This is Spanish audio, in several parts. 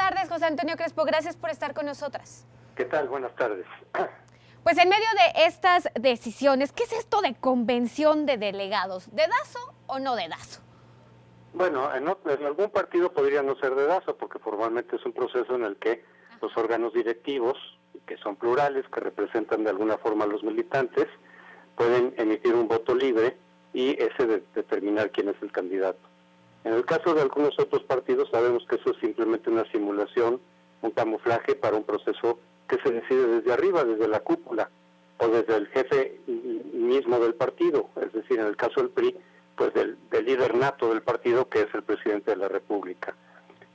tardes, José Antonio Crespo. Gracias por estar con nosotras. ¿Qué tal? Buenas tardes. Pues en medio de estas decisiones, ¿qué es esto de convención de delegados? ¿Dedazo o no dedazo? Bueno, en algún partido podría no ser dedazo, porque formalmente es un proceso en el que los órganos directivos, que son plurales, que representan de alguna forma a los militantes, pueden emitir un voto libre y ese determinar quién es el candidato. En el caso de algunos otros partidos sabemos que eso es simplemente una simulación, un camuflaje para un proceso que se decide desde arriba, desde la cúpula, o desde el jefe mismo del partido, es decir, en el caso del PRI, pues del líder nato del partido, que es el presidente de la República.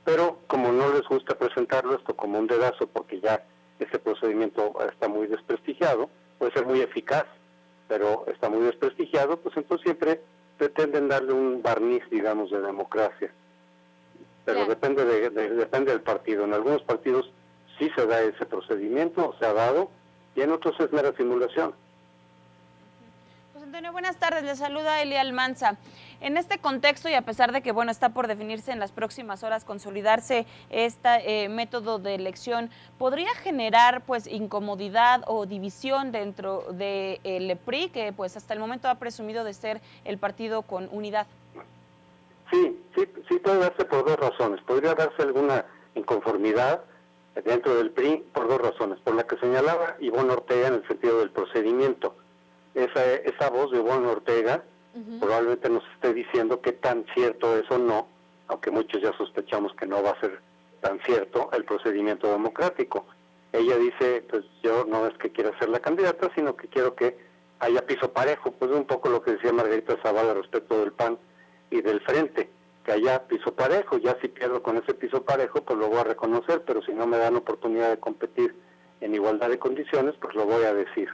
Pero como no les gusta presentarlo esto como un dedazo, porque ya ese procedimiento está muy desprestigiado, puede ser muy eficaz, pero está muy desprestigiado, pues entonces siempre pretenden darle un barniz, digamos, de democracia. Pero depende del partido. En algunos partidos sí se da ese procedimiento, se ha dado, y en otros es mera simulación. José Antonio, buenas tardes, le saluda Elia Almanza. En este contexto, y a pesar de que bueno está por definirse en las próximas horas consolidarse este método de elección, ¿podría generar pues incomodidad o división dentro del PRI, que pues hasta el momento ha presumido de ser el partido con unidad? Sí puede darse por dos razones. Podría darse alguna inconformidad dentro del PRI por dos razones. Por la que señalaba Ivonne Ortega en el sentido del procedimiento. Esa voz de Ivonne Ortega probablemente nos esté diciendo qué tan cierto es o no, aunque muchos ya sospechamos que no va a ser tan cierto el procedimiento democrático. Ella dice, pues yo no es que quiera ser la candidata, sino que quiero que haya piso parejo, pues un poco lo que decía Margarita Zavala respecto del PAN y del Frente, que haya piso parejo. Ya si pierdo con ese piso parejo, pues lo voy a reconocer, pero si no me dan oportunidad de competir en igualdad de condiciones, pues lo voy a decir.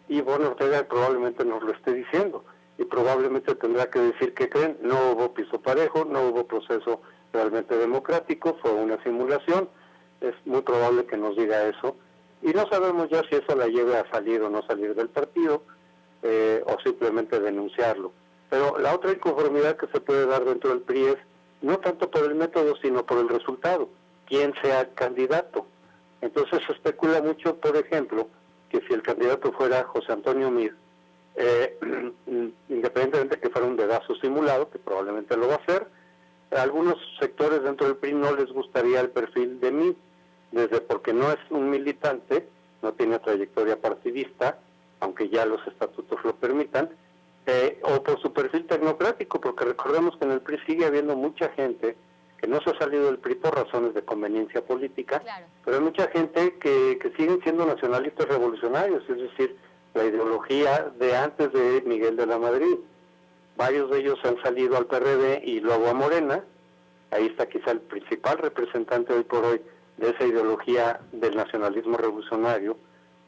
Y Ivonne Ortega probablemente nos lo esté diciendo, y probablemente tendrá que decir que creen, no hubo piso parejo, no hubo proceso realmente democrático, fue una simulación. Es muy probable que nos diga eso, y no sabemos ya si eso la lleve a salir o no salir del partido, o simplemente denunciarlo. Pero la otra inconformidad que se puede dar dentro del PRI es no tanto por el método, sino por el resultado, quién sea el candidato. Entonces se especula mucho, por ejemplo, que si el candidato fuera José Antonio Meade, independientemente de que fuera un dedazo simulado, que probablemente lo va a hacer, a algunos sectores dentro del PRI no les gustaría el perfil de Meade, desde porque no es un militante, no tiene trayectoria partidista, aunque ya los estatutos lo permitan, o por su perfil tecnocrático, porque recordemos que en el PRI sigue habiendo mucha gente que no se ha salido del PRI por razones de conveniencia política, claro, pero hay mucha gente que siguen siendo nacionalistas revolucionarios, es decir, la ideología de antes de Miguel de la Madrid. Varios de ellos han salido al PRD y luego a Morena. Ahí está quizá el principal representante hoy por hoy de esa ideología del nacionalismo revolucionario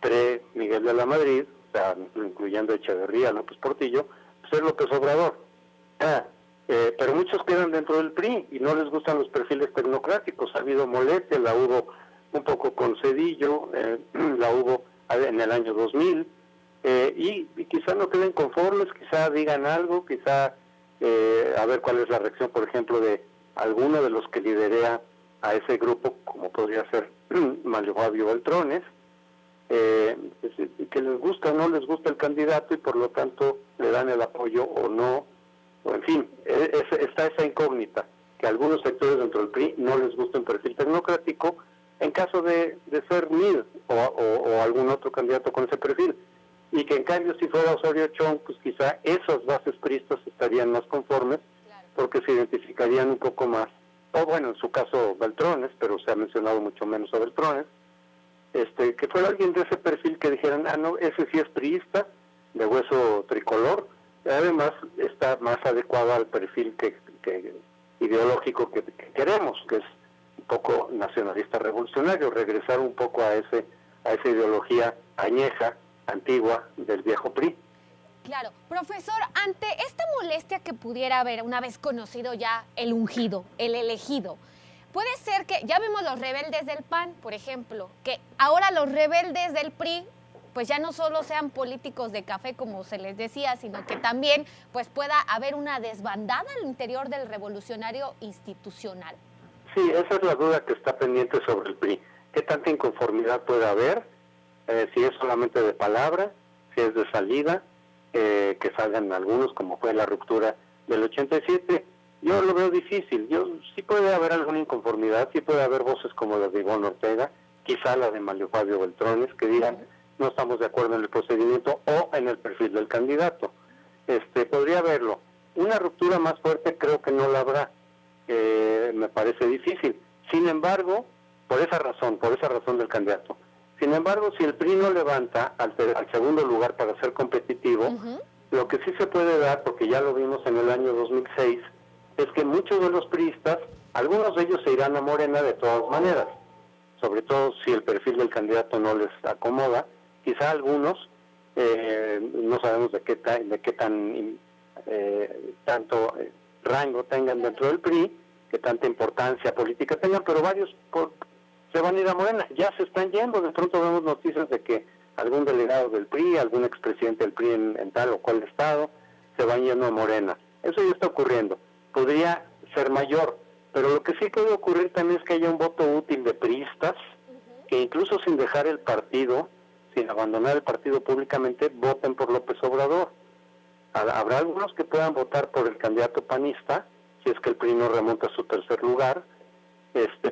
pre-Miguel de la Madrid, o sea, incluyendo Echeverría, López Portillo, pues es López Obrador. Pero muchos quedan dentro del PRI y no les gustan los perfiles tecnocráticos. Ha habido molestia, la hubo un poco con Zedillo, la hubo en el año 2000, y quizá no queden conformes, quizá digan algo, quizá a ver cuál es la reacción, por ejemplo, de alguno de los que liderea a ese grupo, como podría ser Mario Fabio Beltrones, que les gusta o no les gusta el candidato y por lo tanto le dan el apoyo o no. En fin, está esa incógnita, que a algunos sectores dentro del PRI no les gusta un perfil tecnocrático, en caso de ser Meade o algún otro candidato con ese perfil, y que en cambio si fuera Osorio Chong, pues quizá esas bases priistas estarían más conformes, porque se identificarían un poco más, o bueno, en su caso Beltrones, pero se ha mencionado mucho menos a Beltrones, que fuera alguien de ese perfil que dijeran, no, ese sí es priista, de hueso tricolor. Además está más adecuado al perfil ideológico que queremos, que es un poco nacionalista revolucionario, regresar un poco a esa ideología añeja, antigua del viejo PRI. Claro. Profesor, ante esta molestia que pudiera haber una vez conocido ya el ungido, el elegido, puede ser que, ya vimos los rebeldes del PAN, por ejemplo, que ahora los rebeldes del PRI pues ya no solo sean políticos de café, como se les decía, sino que también pues pueda haber una desbandada al interior del revolucionario institucional. Sí, esa es la duda que está pendiente sobre el PRI. ¿Qué tanta inconformidad puede haber? Si es solamente de palabra, si es de salida, que salgan algunos, como fue la ruptura del 87. Yo lo veo difícil. Sí puede haber alguna inconformidad, sí puede haber voces como la de Ivonne Ortega, quizá la de Mario Fabio Beltrones, que digan no estamos de acuerdo en el procedimiento o en el perfil del candidato. Podría haberlo. Una ruptura más fuerte creo que no la habrá. Me parece difícil. Sin embargo, por esa razón del candidato. Sin embargo, si el PRI no levanta al segundo lugar para ser competitivo, lo que sí se puede dar, porque ya lo vimos en el año 2006, es que muchos de los priistas, algunos de ellos se irán a Morena de todas maneras, sobre todo si el perfil del candidato no les acomoda. Quizá algunos, no sabemos de qué tanto rango tengan dentro del PRI, que tanta importancia política tengan, pero varios se van a ir a Morena, ya se están yendo. De pronto vemos noticias de que algún delegado del PRI, algún expresidente del PRI en tal o cual estado, se van yendo a Morena. Eso ya está ocurriendo. Podría ser mayor, pero lo que sí puede ocurrir también es que haya un voto útil de priistas, que incluso sin dejar el partido, sin abandonar el partido públicamente, voten por López Obrador. Habrá algunos que puedan votar por el candidato panista, si es que el PRI no remonta a su tercer lugar,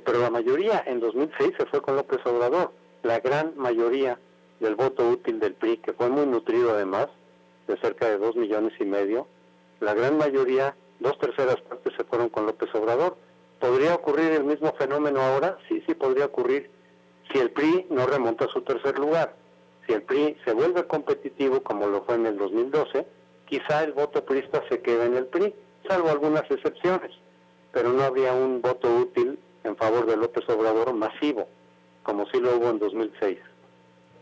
pero la mayoría en 2006 se fue con López Obrador. La gran mayoría del voto útil del PRI, que fue muy nutrido además, de cerca de 2,5 millones, la gran mayoría, 2/3 partes, se fueron con López Obrador. ¿Podría ocurrir el mismo fenómeno ahora? Sí, podría ocurrir si el PRI no remonta a su tercer lugar. Si el PRI se vuelve competitivo, como lo fue en el 2012, quizá el voto priista se quede en el PRI, salvo algunas excepciones, pero no habría un voto útil en favor de López Obrador masivo, como sí lo hubo en 2006.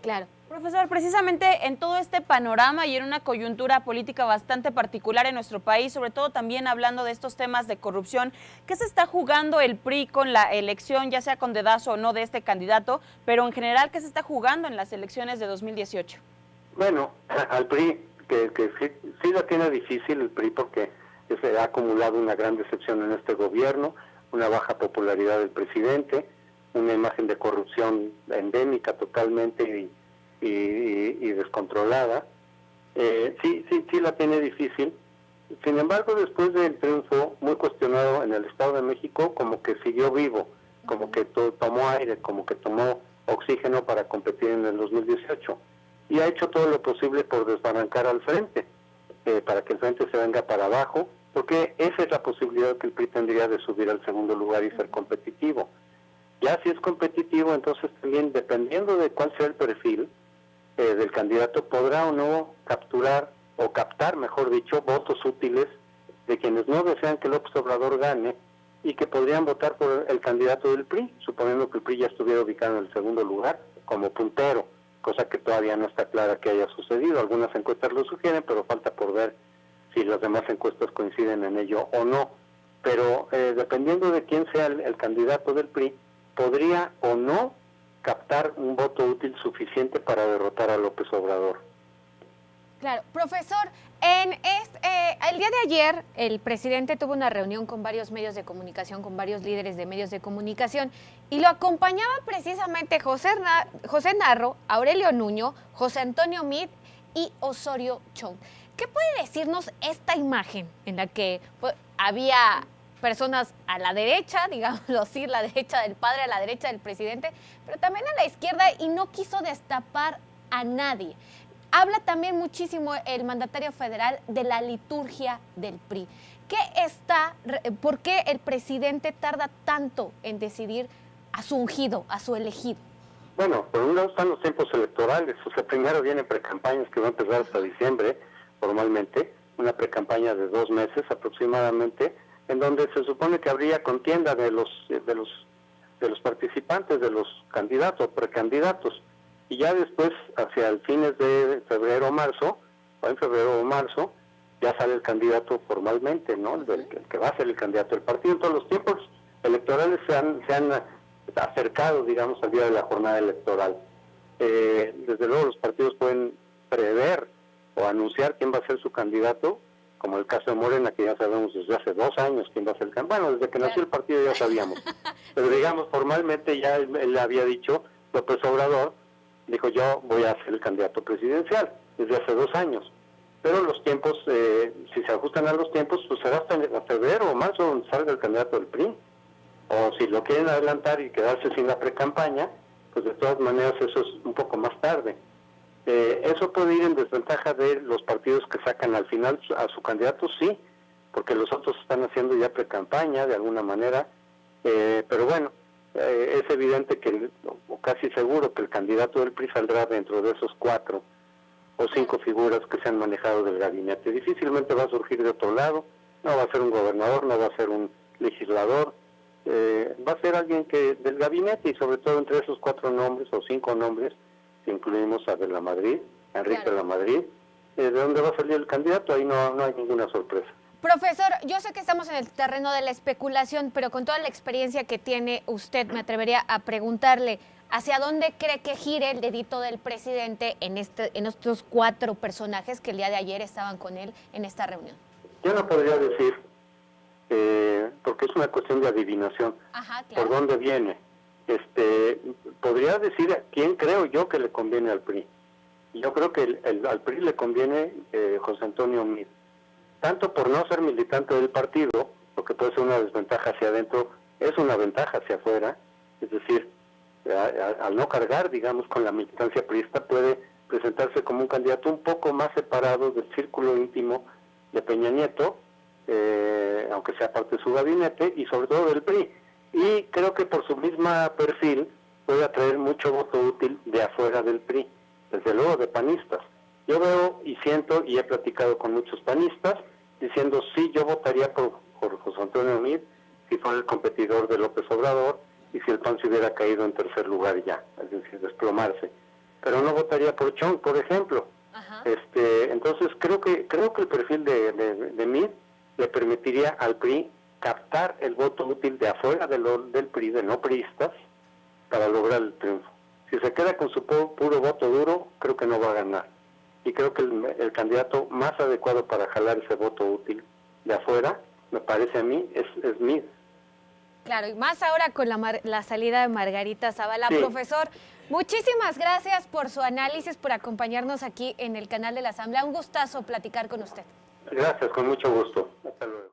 Claro. Profesor, precisamente en todo este panorama y en una coyuntura política bastante particular en nuestro país, sobre todo también hablando de estos temas de corrupción, ¿qué se está jugando el PRI con la elección, ya sea con dedazo o no de este candidato, pero en general, qué se está jugando en las elecciones de 2018? Bueno, al PRI, que sí la tiene difícil el PRI, porque se ha acumulado una gran decepción en este gobierno, una baja popularidad del presidente, una imagen de corrupción endémica totalmente y descontrolada. Sí la tiene difícil. Sin embargo, después del triunfo muy cuestionado en el Estado de México, como que siguió vivo, como que tomó aire, como que tomó oxígeno para competir en el 2018. Y ha hecho todo lo posible por desbarrancar al frente, para que el frente se venga para abajo, porque esa es la posibilidad que el PRI tendría de subir al segundo lugar y ser competitivo. Ya si es competitivo, entonces también, dependiendo de cuál sea el perfil del candidato, podrá o no captar, mejor dicho, votos útiles de quienes no desean que López Obrador gane y que podrían votar por el candidato del PRI, suponiendo que el PRI ya estuviera ubicado en el segundo lugar como puntero, cosa que todavía no está clara que haya sucedido. Algunas encuestas lo sugieren, pero falta por ver si las demás encuestas coinciden en ello o no. Pero dependiendo de quién sea el candidato del PRI, podría o no captar un voto útil suficiente para derrotar a López Obrador. Claro, profesor, el día de ayer el presidente tuvo una reunión con varios medios de comunicación, con varios líderes de medios de comunicación, y lo acompañaba precisamente José Narro, Aurelio Nuño, José Antonio Meade y Osorio Chong. ¿Qué puede decirnos esta imagen en la que había personas a la derecha, digámoslo así, la derecha del padre, a la derecha del presidente, pero también a la izquierda, y no quiso destapar a nadie? Habla también muchísimo el mandatario federal de la liturgia del PRI. ¿Por qué el presidente tarda tanto en decidir a su ungido, a su elegido? Bueno, por un lado están los tiempos electorales. O sea, primero vienen precampañas que van a empezar hasta diciembre, formalmente, una precampaña de 2 meses aproximadamente, en donde se supone que habría contienda de los participantes, de los candidatos, precandidatos. Y ya después, hacia el fines de febrero o marzo, ya sale el candidato formalmente, ¿no? El que va a ser el candidato del partido. En todos los tiempos electorales se han acercado, digamos, al día de la jornada electoral. Desde luego los partidos pueden prever o anunciar quién va a ser su candidato como el caso de Morena, que ya sabemos desde hace 2 años quién va a ser el candidato. Bueno, desde que nació el partido ya sabíamos. Pero digamos, formalmente ya él había dicho, López Obrador, dijo yo voy a ser el candidato presidencial, desde hace 2 años. Pero los tiempos, si se ajustan a los tiempos, pues será hasta febrero o marzo donde salga el candidato del PRI. O si lo quieren adelantar y quedarse sin la pre-campaña, pues de todas maneras eso es un poco más tarde. Eso puede ir en desventaja de los partidos que sacan al final a su candidato, sí, porque los otros están haciendo ya pre-campaña de alguna manera, pero bueno, es evidente que, o casi seguro, que el candidato del PRI saldrá dentro de esos 4 o 5 figuras que se han manejado del gabinete. Difícilmente va a surgir de otro lado, no va a ser un gobernador, no va a ser un legislador, va a ser alguien que del gabinete, y sobre todo entre esos 4 nombres o 5 nombres, si incluimos a de la Madrid, a Enrique de la Madrid, ¿de dónde va a salir el candidato? Ahí no hay ninguna sorpresa. Profesor, yo sé que estamos en el terreno de la especulación, pero con toda la experiencia que tiene usted, me atrevería a preguntarle, ¿hacia dónde cree que gire el dedito del presidente en estos 4 personajes que el día de ayer estaban con él en esta reunión? Yo no podría decir, porque es una cuestión de adivinación. Ajá, claro. ¿Por dónde viene? Podría decir a quién creo yo que le conviene al PRI. Yo creo que al PRI le conviene José Antonio Meade, tanto por no ser militante del partido, lo que puede ser una desventaja hacia adentro, es una ventaja hacia afuera, es decir, al no cargar, digamos, con la militancia priista, puede presentarse como un candidato un poco más separado del círculo íntimo de Peña Nieto, aunque sea parte de su gabinete, y sobre todo del PRI. Y creo que por su misma perfil puede atraer mucho voto útil de afuera del PRI, desde luego de panistas. Yo veo y siento, y he platicado con muchos panistas, diciendo sí, yo votaría por José Antonio Meade si fuera el competidor de López Obrador y si el PAN se hubiera caído en tercer lugar ya, es decir, desplomarse. Pero no votaría por Chong, por ejemplo. Ajá. Entonces creo que el perfil de Meade le permitiría al PRI captar el voto útil de afuera del PRI, de no priistas, para lograr el triunfo. Si se queda con su puro voto duro, creo que no va a ganar. Y creo que el candidato más adecuado para jalar ese voto útil de afuera, me parece a mí, es Meade. Claro, y más ahora con la salida de Margarita Zavala. Sí. Profesor, muchísimas gracias por su análisis, por acompañarnos aquí en el canal de la Asamblea. Un gustazo platicar con usted. Gracias, con mucho gusto. Hasta luego.